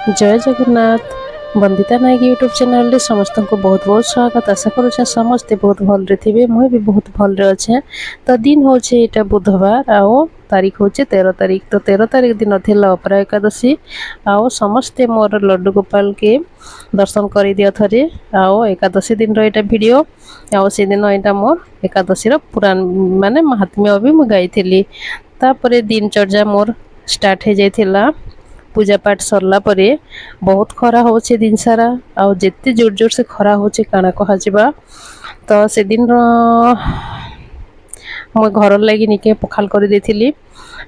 जय जगन्नाथ। बंदिता नायक YouTube channel रे समस्त को बहुत बहुत स्वागत। आशा करुछे समस्ते बहुत भल रे थिबे। मुई भी बहुत भल रे अच्छे। तो दिन होचे एटा बुधवार आओ तारीख होचे 13 तारीख। तो 13 तारीख दिन थिला अपरा एकादशी। आओ समस्ते मोर लड्डू गोपाल के दर्शन करि दियो थरे। आओ एकादशी दिन रो एटा वीडियो। आओ से दिन एटा मोर एकादशी रो पुराण माने महात्म्य भी मु गाइथिली। तापरे दिनचर्या मोर स्टार्ट हे जाइथिला। पूजा पाठ सरला परे बहुत खरा होचे दिन सारा। आ जेते जोर जोर से खरा होचे काना कहा जिबा। तो से दिन मो घर लगी निके पखाल कर देथिली।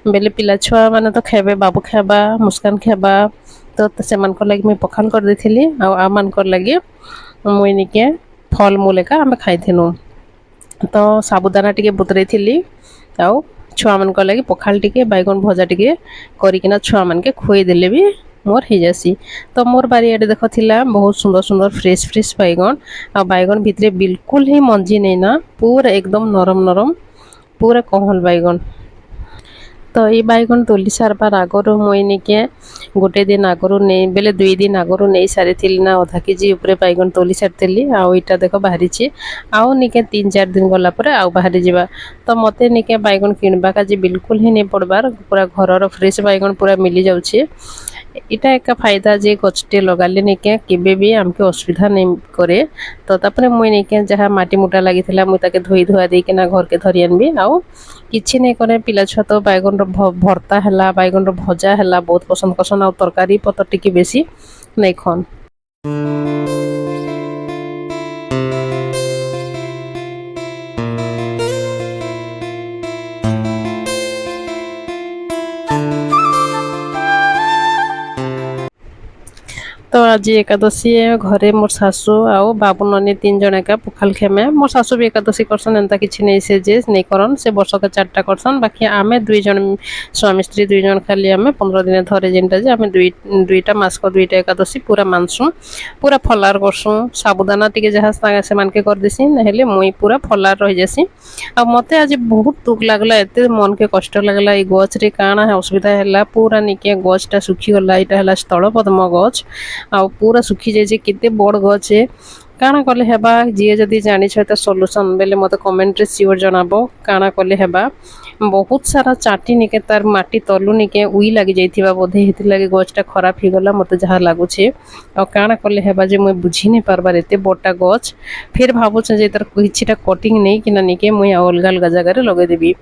बेले पिला छुआ माने तो खेबे बाबू खेबा मुस्कान खेबा। तो से मन को लगी मैं पखाल कर देथिली। आ मन को लगी मुई निके फल मूल का आम खाइथिनु। तो साबुदाना टिके बुतरे थिली। आउ छुआ मन को लगी पखाल टिके बैगन भजा टिके करिकिना छुआ मन के खुई देले भी मोर हो जासी। तो मोर बारियाडे देख थिला बहुत सुंदर सुंदर फ्रेश फ्रेश बैगन। आ बैगन भितरे बिल्कुल ही मंजी नहीं ना, पूरा एकदम नरम नरम पूरा कहल बैगन। तो ये बैगन तोली सारबार आगर मुई निके गोटे दिन आगर नहीं बेले 2 दिन आगर नहीं सारी ना आधा केजी ऊपर बैगन तोली सारी। आउ इटा देख बाहरी आउ निके 3-4 दिन गला पर आउ बाहरी जावा। तो मते निके बैगन किणवा काजी बिल्कुल ही नहीं पड़बार। पूरा घर फ्रेश बैगन पूरा मिली जाउछे। इटा एक फायदा जे गछटे लगाले निके केबे भी आमके असुविधा नहीं करे। तो तापरे मुई निके जहाँ माटी मुटा लगी मुई ताके धोई धुआ देके ना घर के धरी आनबी। आउ किछि नहीं करे पिला छुआ तो बैगन भर्ता है बैगन भजा है बहुत पसंद करसन। आ तरकारी पतर टिके बेसी नहीं खन। तो आज एकादशी घरे मोर सासू आओ बाबू ननी 3 जन एका पखाल खेमे। मोर सासू भी एकादशी करसन एंता किछि नहीं से जे नहीं करन से वर्ष के 4टा करसन। बाकी आमे 2 जन स्वामी स्त्री 2 जन खाली आमे 15 दिन थरे जेनटा जे आमे 2टा मास को 2टा एकादशी पूरा मानसु पूरा फलार करसु। साबुदाना टिके जहा से मान के कर देसी नहेले मुई पूरा फलार रह जासी। आ मते आज बहुत दुख लागला एते मन के कष्ट लागला। ई गछ रे काना असुविधा हैला पूरा निके गछटा सुखी गला। इटा हैला स्थल पद्म गछ। आ पूरा सुखी जाए केते बड़ गछ है काना कले हेबा। जी जदि जानी छ त सॉल्यूशन बेले मते कमेंट रे सियोर जनाबो काना कले हेबा। बहुत सारा चाटी निके तार माटी तलु निके उई लागि जाइथिबा बोधे हेति लागि गछटा खराब ही गला मते जहा लागु छे। आ काना कले हेबा जे मुई बुझी नहीं पारबार एते बड़टा गछ। फिर भाबु छ जे तार किछिटा कटिंग नहीं किना निके मुई अलगा अलगा जगह रे लगे देबी।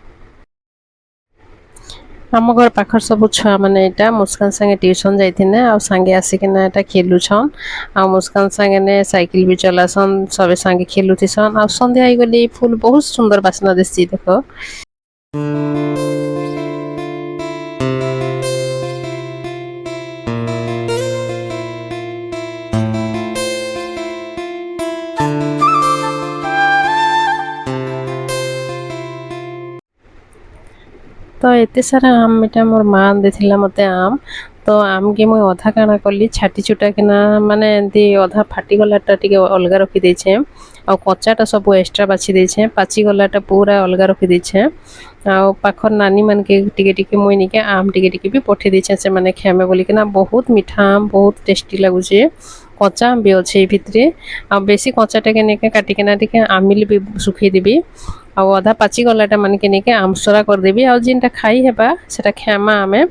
आम घर पाखर सब छुआ मैंने यहाँ मुस्कान संगे ट्यूशन जाइए आ सांगे आसिकिना यहाँ खेलुछन। आ मुस्कान संगे ने साइकिल भी चलासन सबे संगे खेलुथीसन। आ संध्या गली फूल बहुत सुंदर बास्ना देसी देख। तो एते सारा आम इटा मोर माँ देथिला मते आम। तो आम के मुई अधा काना कली छाटी छुटा किना माने एंती अधा फाटी गलाटा टिके अलगा रखी देछे। आ कच्चाटा सब एक्स्ट्रा बाछि देछे पाची गलाटा पूरा अलगा रखी देछे। आ पाखर नानी मन के टिके टिके मुई निके आम टिके टिके भी पठे देछे से माने खेमे बोली किना बहुत मीठा आम बहुत टेस्टी लागुछे। कच्चा आम भी अच्छे भितरे। आ बेसी कच्चाटा के निके काटी किना टिके आमिल भी सुखई देबी। आ अधा पाची गलाटा मान के निके आमसरा कर देबी। आ जिनटा खाई हेबा सेटा खेमा आमे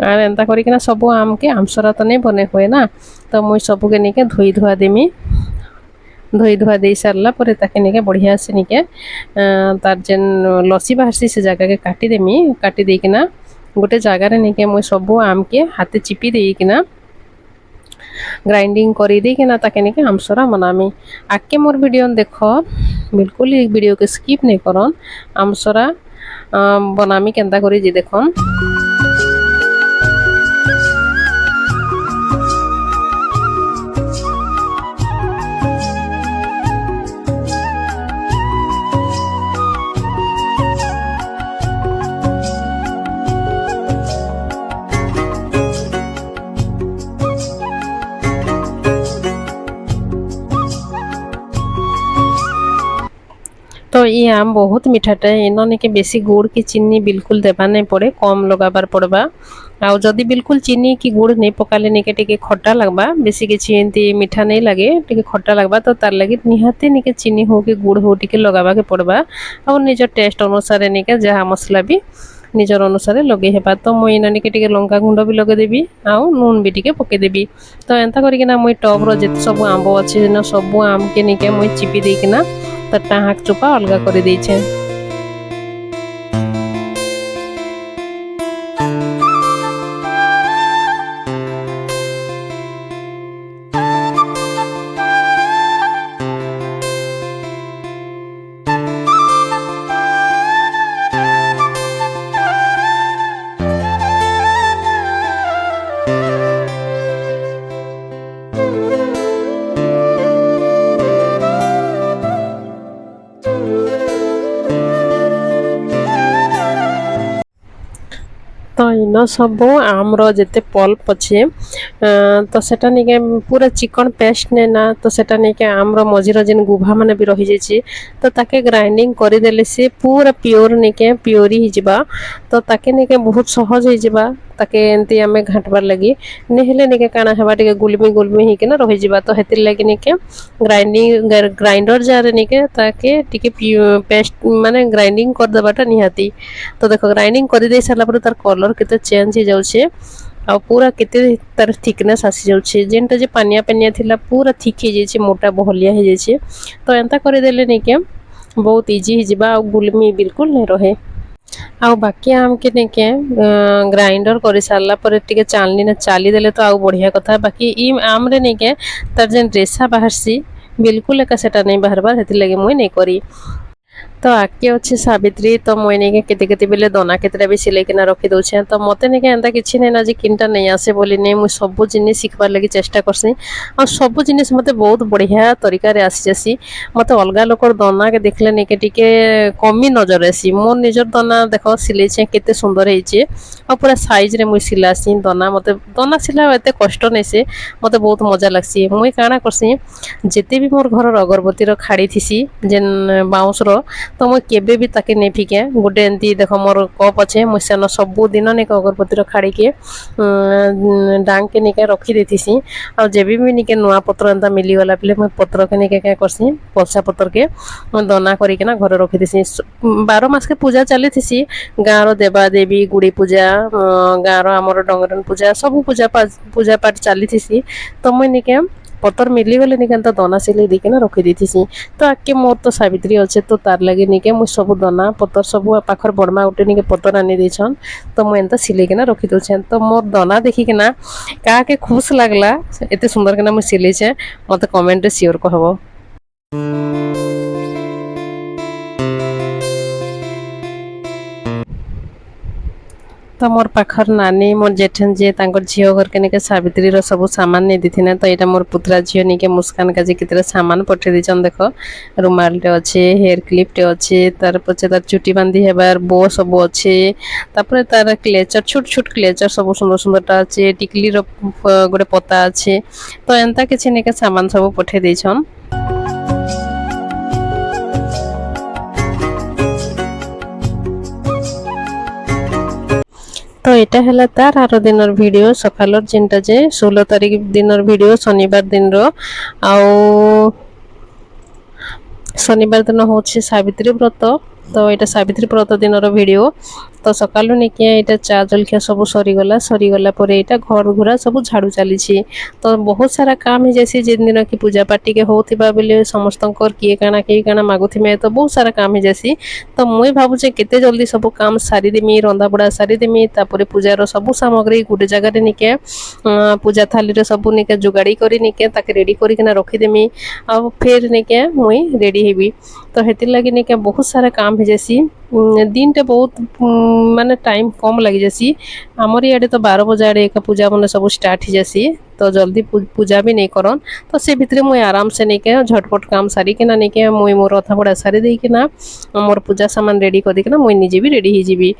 आर एंता करिकिना सब आम के आमसरा तो नहीं बने हुए ना। तो मुई सब के निके धोई धुआ देमी। धोई धुआ दे सारला परे ताके निके बढ़िया से निके तार जेन लसी बाहरसी से जगह के काटी देमी। काटी देकिना गोटे जगह रे निके मुई सब आम के हाथे चिपी देकिना ग्राइंडिंग करी देकिना ताके निके आमसरा बनामी। आके मोर वीडियो देख बिल्कुल ही वीडियो के स्किप नहीं करन। आमसरा बनामी केंता करी जे देखन। तो ये आम बहुत मीठाटा इन्होंने के बेसी गुड़ की चीनी बिल्कुल देवा नहीं पड़े कम लगाबार पड़वा आउ जदि बिल्कुल चीनी की गुड़ नहीं पकाले निके टिके खट्टा लगबा बेसी किछि एंती मीठा नहीं लगे टिके खट्टा लगबा तो तार लगी निहाती निके चीनी हो कि गुड़ हो टिके लगाबा के पड़वा और निज टेस्ट अनुसार निके जहाँ मसला भी निजर अनुसार लगे हेबा तो मुई इना निके टिके लंका गुंड भी लगे देबी आउ नून भी टिके पके देबी तो एंता करिकिना मुई टब रो जेते सब आंब अछि न सब आम के निके मुई चिपी देकिना तो टाहाक चोपा अलगा कर देछे। तो इन सब आमर जिते पल्प अच्छे तो सेटा निके पूरा चिकन पेस्ट ने ना तो सेटा निके आमर मझीर जेन गुभा माने भी रही जाइए तो ताके ग्राइंडिंग करदेले से पूरा प्योर निके प्योरी हिजबा तो ताके निके बहुत सहज हिजबा ताके एंती आमे घाटबार लगी नेहेले निके काना हेबा टिके गुलमी गुलमी ही केना रही जिबा तो हेतिर लगी निके ग्राइंडर जार निके ताके टिके पेस्ट माने ग्राइंडिंग कर देबाटा निहाती तो देखो ग्राइंडिंग कर दे सारा पर तार कलर केते चेंज हो जाउछे आ पूरा केते तार थिकनेस आसी जाउछे जेनटा जे पानिया पानिया थिला पूरा थिक हे जाइछे मोटा बहलिया हे जाइछे तो एंता कर देले निके बहुत इजी ही जिबा आ गुलमी बिल्कुल नहीं रहे आउ बाकी आम के निके ग्राइंडर कर सारा पर टिके चालनी ना चाली देले तो आउ बढ़िया कथा बाकी ई आम रे निके तार जेन रेसा बाहरसी बिल्कुल एका सेटा नहीं बाहरबार हेति लगे मुई नहीं करी तो आगे अच्छे सावित्री तो मुई नहीं केते केते बेले दना केतरा भी सिलाई किना रखी दउछे तो मते नहीं एंता किछि नहीं ना जे किनटा नहीं आसे बोली नहीं मुई सब जिनिस सिखबार लगी चेष्टा करसी और सब जिनिस मते बहुत बढ़िया तरीका रे आसी जासी मते अलगा लोकर दना के देखले नहीं के टिके कमी नजर आसी मोर निजर दना देखो सिलाई छे केते सुंदर हेचे और पूरा साइज रे मुई सिलासी दना मते दना सिला एते कष्ट नहीं से मते बहुत मजा लागसी मुई काना करसी जेते भी मोर घर अगरबत्ती रो खाड़ी थिसी जेन बाउंस रो तो मुझे केबे भी ताके नहीं फिके गोटे एमती देख मोर कप अच्छे मुझे सेन सबू दिन निके अगरबत्ती खाड़ी के डांग के निके रखी देसी और जब भी निके नुआ पत्र एंता मिलीगला पे मुझे पत्र के निके क्या करसी पलसा पत्र के दना करना घर रखी देसी 12 मास के पूजा चली थी गाँव देवा देवी गुड़ी पूजा गाँव आमर डंगरन पूजा सब पूजा पाठ चली थी तो मुझे निके पतर मिलीगले निके दना सिलाई देकिना रखी देसी तो आगे मोर तो सावित्री अच्छे तो तार लगे निके मुझे सब दना पतर सब पाखर बड़मा गोटे निके पतर आनी देछन तो मुझे एंता सिलाईकिना रखी दउछे तो मोर दना देखिकिना का के खुश लागला एते सुंदर किना मुझे सिलाईछे मते कमेंट रे शेयर कहबो। तो मोर पाखर नानी मोर जेठन जे झील घर के निके सावित्री रो सब सामान नहीं दी तो यहाँ मोर पुतरा झील निके मुस्कान का जी कितने सामान पठे दीचन देख रुमाल टे अच्छे हेयर क्लिप टे अच्छे तार पचे तार चुटी बांधी हेबार बो सब अच्छे तापर तार क्लेचर छोट छोट क्लेचर सब सुंदर सुंदरटा अच्छे टिकली रो गोटे पता अच्छे तो एंता किसी निके सामान सब पठे दीचन। तो यहाँ है तार आर दिन भिडियो सकाल जेनटा जे 16 तारिख दिन भिडियो शनिवार दिन आउ शनिवार दिन हूँ सावित्री व्रत तो यहाँ सावित्री व्रत दिन भिडियो तो सकालू निके यहाँ चा जलखिया सब सरीगला पर यहाँ घर घुरा सब झाड़ू चली तो बहुत सारा काम ही जैसे जिन दिन की पूजा पाठ के होता बेले समस्त किए काना मागुमे तो बहुत सारा काम ही जैसी तो मुई भावुचे केते जल्दी सब काम सारीदेमी रंधा बड़ा सारीदेमी तापर पूजार सब सामग्री गोटे जगह निके पूजा थाली सब निके जोगाड़ी करी निके ताके रेडी करना रखीदेमी आ फिर निके मुई रेडी हेबी तो हेतिर लगी निके बहुत सारा काम ही जैसी दिन टे बहुत माने टाइम कम लगी जासी आमर इे तो 12 बजे आड़े एक पूजा मैंने सब स्टार्ट ही जासी तो जल्दी पूजा भी नहीं करन तो से भितर मुई आराम से नहीं के झटपट काम सारी के नहीं के मुई मोर अथा बड़ा सारी देना मोर पूजा सामान रेडी कर देना मुई निजे भी रेडी ही जीवी।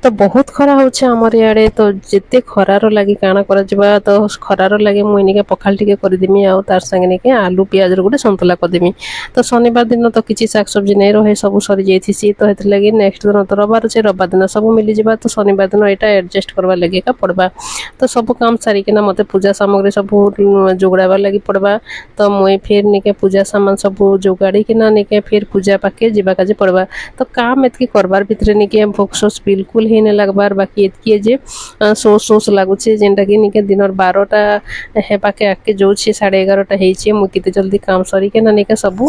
ତ ବହୁତ ଖରା ହଉଛି ଆମର ଇଆଡ଼େ ତ ଯେତେ ଖରାର ଲାଗି କାଣା କରାଯିବା ତ ଖରାର ଲାଗି ମୁଁ ଏନିକେ ପଖାଳ ଟିକେ କରିଦେମି ଆଉ ତାର ସାଙ୍ଗେ ନେଇକି ଆଲୁ ପିଆଜର ଗୋଟେ ସନ୍ତୁଳା କରିଦେମି ତ ଶନିବାର ଦିନ ତ କିଛି ଶାଗ ସବଜି ନେଇ ରହେ ସବୁ ସରିଯାଇଥିସି ତ ହେଥିଲାଗି ନେକ୍ସଟ ଦିନ ତ ରବିବାର ଅଛି ରବିବାର ଦିନ ସବୁ ମିଲିଯିବା ତ ଶନିବାର ଦିନ ଏଇଟା ଆଡ଼ଜଷ୍ଟ କରବାର ଲାଗି ଏକା ପଡ଼ବା ତ ସବୁ କାମ ସାରିକିନା ମୋତେ ପୂଜା ସାମଗ୍ରୀ ସବୁ ଯୋଗାଡ଼ବାର ଲାଗି ପଡ଼ବା ତ ମୁଇଁ ଫେର ନିକେ ପୂଜା ସାମାନ ସବୁ ଯୋଗାଡ଼ିକିନା ନିକେ ଫେର ପୂଜା ପାଖେ ଯିବା କାଜେ ପଡ଼ବା ତ କାମ ଏତିକି କରବାର ଭିତରେ ନିକେ ଭୋକ ଶୋଷ ବିଲକୁଲ ହିଁ ନାଇଁ ଲାଗବାର ବାକି ଏତିକି ଯେ ଶୋଷ ଶୋଷ ଲାଗୁଛି ଯେନ୍ଟାକି ନିକେ ଦିନର 12ଟା ହେବାକେ ଆଗକେ ଯାଉଛି 11:30 ହେଇଛି ମୁଁ କେତେ ଜଲ୍ଦି କାମ ସରିକିନା ନିକେ ସବୁ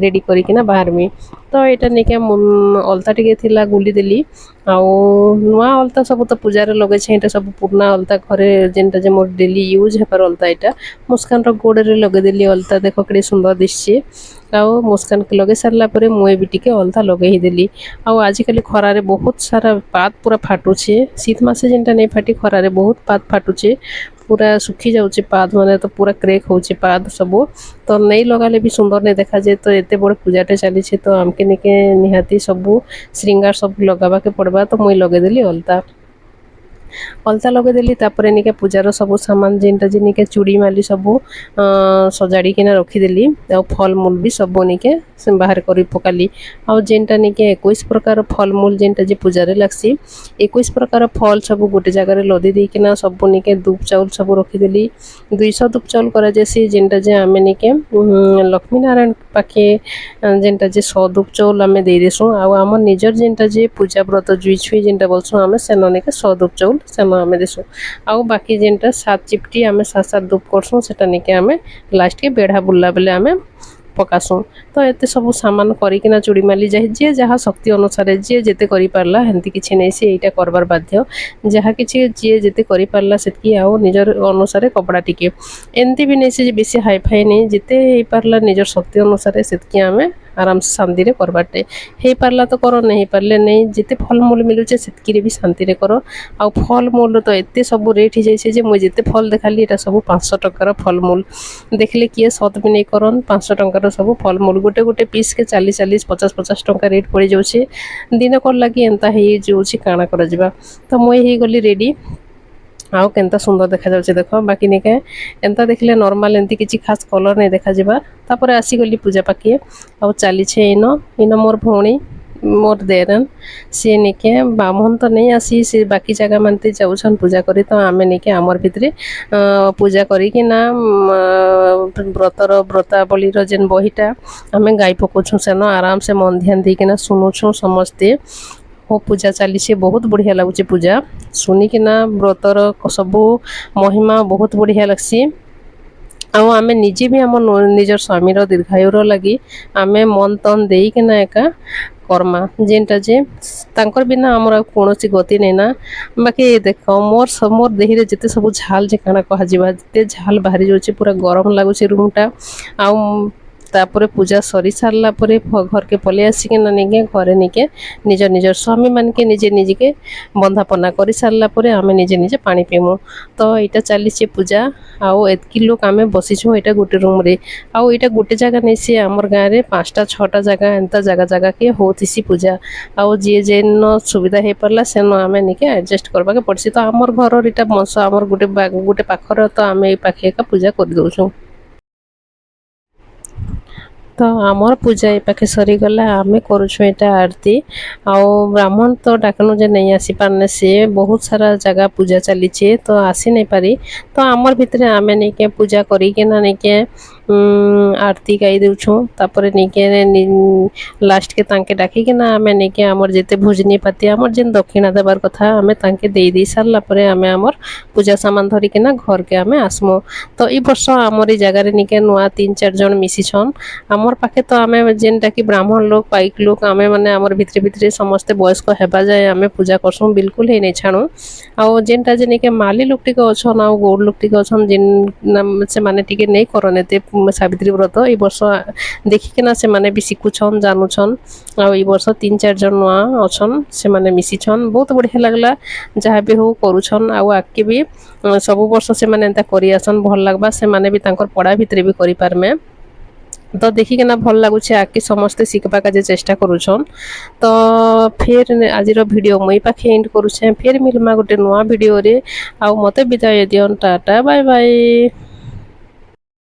ରେଡ଼ି କରିକିନା ବାହାରମି ତ ଏଇଟା ନିକେ ଅଲତା ଟିକେ ଥିଲା ଗୁଲି ଦେଲି ଆଉ ନୂଆ ଅଲତା ସବୁ ତ ପୂଜାରେ ଲଗେଇছে ଏଇଟା ସବୁ ପୁରୁଣା ଅଲତା ଘରେ ଯେନ୍ଟା ଯେ ମୋର ଡେଲି ୟୁଜ୍ ହେବାର ଅଲତା ଏଇଟା ମୁସ୍କାନର ଗୋଡ଼ରେ ଲଗେଇଦେଲି ଅଲତା ଦେଖ କେଡ଼େ ସୁନ୍ଦର ଦିଶଛି ଆଉ ମୁସ୍କାନକେ ଲଗେଇ ସାରିଲା ପରେ ମୁଁ ବି ଟିକେ ଅଲତା ଲଗେଇ ଦେଲି ଆଉ ଆଜିକାଲି ଖରାରେ ବହୁତ ସାରା ପାତ ପୁରା ଫାଟୁଛେ ଶୀତ ମାସେ ଯେନ୍ଟା ନେଇ ଫାଟି ଖରାରେ ବହୁତ ପାତ ଫାଟୁଛେ ପୁରା ଶୁଖି ଯାଉଛି ପାଦ ମାନେ ତ ପୁରା କ୍ରେକ୍ ହଉଛି ପାଦ ସବୁ ତ ନେଇ ଲଗାଲେ ବି ସୁନ୍ଦର ନେଇ ଦେଖାଯାଏ ତ ଏତେ ବଡ଼ ପୂଜାଟେ ଚାଲିଛି ତ ଆମକେ ନିକେ ନିହାତି ସବୁ ଶ୍ରୀଙ୍ଗାର ସବୁ ଲଗାବାକେ ପଡ଼ବା ତ ମୁଇଁ ଲଗେଇଦେଲି ଅଲତା ଲଗେଇଦେଲି ତାପରେ ନିକେ ପୂଜାର ସବୁ ସାମାନ ଯେନ୍ଟା ଯେ ନିକେ ଚୁଡ଼ି ମାଲି ସବୁ ସଜାଡ଼ିକିନା ରଖିଦେଲି ଆଉ ଫଲମୂଲ ବି ସବୁ ନିକେ ବାହାର କରି ପକାଲି ଆଉ ଯେନ୍ଟା ନିକେ 21 ପ୍ରକାର ଫଲମୂଲ ଯେନ୍ଟା ଯେ ପୂଜାରେ ଲାଗ୍ସି 21 ପ୍ରକାର ଫଲ ସବୁ ଗୋଟେ ଜାଗାରେ ଲଦି ଦେଇକିନା ସବୁ ନିକେ ଧୂପ ଚାଉଳ ସବୁ ରଖିଦେଲି 200 ଧୂପ ଚାଉଳ କରାଯାଏସି ଯେନ୍ଟା ଯେ ଆମେ ନିକେ ଲକ୍ଷ୍ମୀ ନାରାୟଣ ପାଖେ ଯେନ୍ଟା ଯେ 100 ଧୂପ ଚାଉଳ ଆମେ ଦେଇଦେସୁଁ ଆଉ ଆମର ନିଜର ଯେନ୍ଟା ଯେ ପୂଜା ବ୍ରତ ଜୁଇ ଛୁଇ ଯେନ୍ଟା ବୋଲସୁଁ ଆମେ ସେନ ନିକେ 100 ଧୂପ ଚାଉଳ ସେନ ଆମେ ଦେସୁଁ ଆଉ ବାକି ଯେନ୍ଟା 7 ଚିପଟି ଆମେ 7 ଧୂପ କରସୁଁ ସେଟା ନିକେ ଆମେ ଲାଷ୍ଟକେ ବେଢ଼ା ବୁଲଲା ବେଲେ ଆମେ ପକାସୁଁ ତ ଏତେ ସବୁ ସାମାନ କରିକିନା ଚୁଡ଼ି ମାଲି ଯିଏ ଯାହା ଶକ୍ତି ଅନୁସାରେ ଯିଏ ଯେତେ କରିପାରିଲା ହେନ୍ତି କିଛି ନେଇ ସେ ଏଇଟା କରବାର ବାଧ୍ୟ ଯାହା କିଛି ଯିଏ ଯେତେ କରିପାରିଲା ସେତିକି ଆଉ ନିଜର ଅନୁସାରେ କପଡ଼ା ଟିକେ ଏମିତି ବି ନେଇସି ଯେ ବେଶୀ ହାଇଫାଇ ନେଇ ଯେତେ ହେଇପାରିଲା ନିଜର ଶକ୍ତି ଅନୁସାରେ ସେତିକି ଆମେ ଆରାମସେ ଶାନ୍ତିରେ କରବାରଟେ ହେଇପାରିଲା ତ କର ନେଇ ହେଇପାରିଲେ ନେଇ ଯେତେ ଫଲମୂଲ ମିଲୁଛେ ସେତିକିରେ ବି ଶାନ୍ତିରେ କର ଆଉ ଫଲମୂଲ ତ ଏତେ ସବୁ ରେଟ୍ ହେଇଯାଇଛି ଯେ ମୁଇଁ ଯେତେ ଫଲ ଦେଖାଲି ଏଇଟା ସବୁ 500 ଟଙ୍କାର ଫଲମୂଲ ଦେଖିଲେ କିଏ ସତ ବି ନେଇ କରନ୍ 500 ଟଙ୍କାର ସବୁ ଫଲମୂଲ ଗୋଟେ ଗୋଟେ ପିସ୍କେ 40 50 ଟଙ୍କା ରେଟ୍ ପଡ଼ିଯାଉଛି ଦିନକର ଲାଗି ଏନ୍ତା ହେଇଯାଉଛି କାଣା କରାଯିବା ତ ମୁଇଁ ହେଇଗଲି ରେଡ଼ି ଆଉ କେନ୍ତା ସୁନ୍ଦର ଦେଖାଯାଉଛି ଦେଖ ବାକି ନିକେ ଏନ୍ତା ଦେଖିଲେ ନର୍ମାଲ ଏମିତି କିଛି ଖାସ୍ କଲର୍ ନାଇଁ ଦେଖାଯିବା ତାପରେ ଆସିଗଲି ପୂଜା ପାଖେ ଆଉ ଚାଲିଛେ ଇନ ମୋର ଭଉଣୀ ମୋର ଦେରନ୍ ସିଏ ନିକେ ବ୍ରାହ୍ମଣ ତ ନେଇ ଆସି ସେ ବାକି ଜାଗା ମାନତେ ଯାଉଛନ୍ ପୂଜା କରି ତ ଆମେ ନିକେ ଆମର ଭିତରେ ପୂଜା କରିକିନା ବ୍ରତାବଳୀର ଯେନ୍ ବହିଟା ଆମେ ଗାଇ ପକାଉଛୁଁ ସେନ ଆରାମସେ ମନ ଧ୍ୟାନ ଦେଇକିନା ଶୁଣୁଛୁଁ ସମସ୍ତେ ମୋ ପୂଜା ଚାଲିଛି ବହୁତ ବଢ଼ିଆ ଲାଗୁଛି ପୂଜା ଶୁଣିକିନା ବ୍ରତର ସବୁ ମହିମା ବହୁତ ବଢ଼ିଆ ଲାଗ୍ସି ଆଉ ଆମେ ନିଜେ ବି ଆମ ନିଜର ସ୍ୱାମୀର ଦୀର୍ଘାୟୁର ଲାଗି ଆମେ ମନ ତନ ଦେଇକିନା ଏକା କର୍ମା ଯେନ୍ଟା ଯେ ତାଙ୍କର ବିନା ଆମର ଆଉ କୌଣସି ଗତି ନାଇଁ ନା ବାକି ଦେଖ ମୋର ଦେହରେ ଯେତେ ସବୁ ଝାଲ ଯେ କାଣା କୁହାଯିବା ଯେତେ ଝାଲ ବାହାରି ଯାଉଛି ପୁରା ଗରମ ଲାଗୁଛି ରୁମ୍ଟା ଆଉ ତାପରେ ପୂଜା ସରି ସାରିଲା ପରେ ଘରକେ ପଳେଇ ଆସିକିନା ନିକେ ଘରେ ନିକେ ନିଜର ସ୍ୱାମୀ ମାନକେ ନିଜେ ନିଜକେ ବନ୍ଦାପନା କରି ସାରିଲା ପରେ ଆମେ ନିଜେ ନିଜେ ପାଣି ପିଇମୁ ତ ଏଇଟା ଚାଲିଛି ପୂଜା ଆଉ ଏତ୍କି ଲୋକ ଆମେ ବସିଛୁଁ ଏଇଟା ଗୋଟେ ରୁମ୍ରେ ଆଉ ଏଇଟା ଗୋଟେ ଜାଗା ନେଇ ସେ ଆମର ଗାଁରେ 5ଟା 6ଟା ଜାଗା ଏନ୍ତା ଜାଗାକେ ହଉଥିସି ପୂଜା ଆଉ ଯିଏ ଯେନ ସୁବିଧା ହେଇପାରିଲା ସେନ ଆମେ ନିକେ ଆଡ଼ଜଷ୍ଟ କରବାକେ ପଡ଼ସି ତ ଆମର ଘରର ଏଇଟା ମଂସ ଆମର ଗୋଟେ ପାଖରେ ତ ଆମେ ଏଇ ପାଖେ ଏକା ପୂଜା କରିଦଉଛୁଁ ତ ଆମର ପୂଜା ଏ ପାଖେ ସରିଗଲା ଆମେ କରୁଛୁ ଏଇଟା ଆରତି ଆଉ ବ୍ରାହ୍ମଣ ତ ଡାକନୁ ଯେ ନେଇ ଆସିପାରନେ ସିଏ ବହୁତ ସାରା ଜାଗା ପୂଜା ଚାଲିଛେ ତ ଆସି ନାଇଁ ପାରି ତ ଆମର ଭିତରେ ଆମେ ନେଇକେ ପୂଜା କରିକିନା ନେଇକେ ଆରତି ଗାଇ ଦେଉଛୁଁ ତାପରେ ନେଇକେ ଲାଷ୍ଟକେ ତାଙ୍କେ ଡାକିକିନା ଆମେ ନେଇକେ ଆମର ଯେତେ ଭୋଜନୀ ପାତି ଆମର ଯେନ୍ ଦକ୍ଷିଣା ଦେବାର କଥା ଆମେ ତାଙ୍କେ ଦେଇ ସାରିଲା ପରେ ଆମେ ଆମର ପୂଜା ସାମାନ ଧରିକିନା ଘରକେ ଆମେ ଆସମୁ ତ ଏଇ ବର୍ଷ ଆମର ଏଇ ଜାଗାରେ ନିକେ ନୂଆ 3-4 ଜଣ ମିଶିଛନ୍ ଆମର ପାଖେ ତ ଆମେ ଯେନ୍ଟାକି ବ୍ରାହ୍ମଣ ଲୋକ ପାଇକ ଲୋକ ଆମେ ମାନେ ଆମର ଭିତରେ ସମସ୍ତେ ବୟସ୍କ ହେବା ଯାଏ ଆମେ ପୂଜା କରସୁଁ ବିଲକୁଲ ହେଇ ନାଇଁ ଛାଣୁ ଆଉ ଯେନ୍ଟା ଯେ ନିକେ ମାଲି ଲୋକ ଟିକେ ଅଛନ୍ ଆଉ ଗୌଡ଼ ଲୋକ ଟିକେ ଅଛନ୍ ଯେନ୍ ସେମାନେ ଟିକେ ନେଇ କରନ୍ ଏତେ ସାବିତ୍ରୀ ବ୍ରତ ଏଇ ବର୍ଷ ଦେଖିକିନା ସେମାନେ ବି ଶିଖୁଛନ୍ ଜାନୁଛନ୍ ଆଉ ଏଇ ବର୍ଷ 3-4 ଜଣ ନୂଆ ଅଛନ୍ ସେମାନେ ମିଶିଛନ୍ ବହୁତ ବଢ଼ିଆ ଲାଗଲା ଯାହା ବି ହଉ କରୁଛନ୍ ଆଉ ଆଗ୍କେ ବି ସବୁ ବର୍ଷ ସେମାନେ ଏନ୍ତା କରି ଆସନ୍ ଭଲ ଲାଗ୍ବା ସେମାନେ ବି ତାଙ୍କର ପଡ଼ା ଭିତରେ ବି କରିପାରମେ तो देखिकिना भल लगुच आगे समस्ते शिखबा के चेष्टा करुछन। तो फिर आज वीडियो मुई पाखे एंड करुछे, फिर मिलमा गोटे नुआ वीडियो रे। आ मते विदाय दियन, टाटा बाय बाय।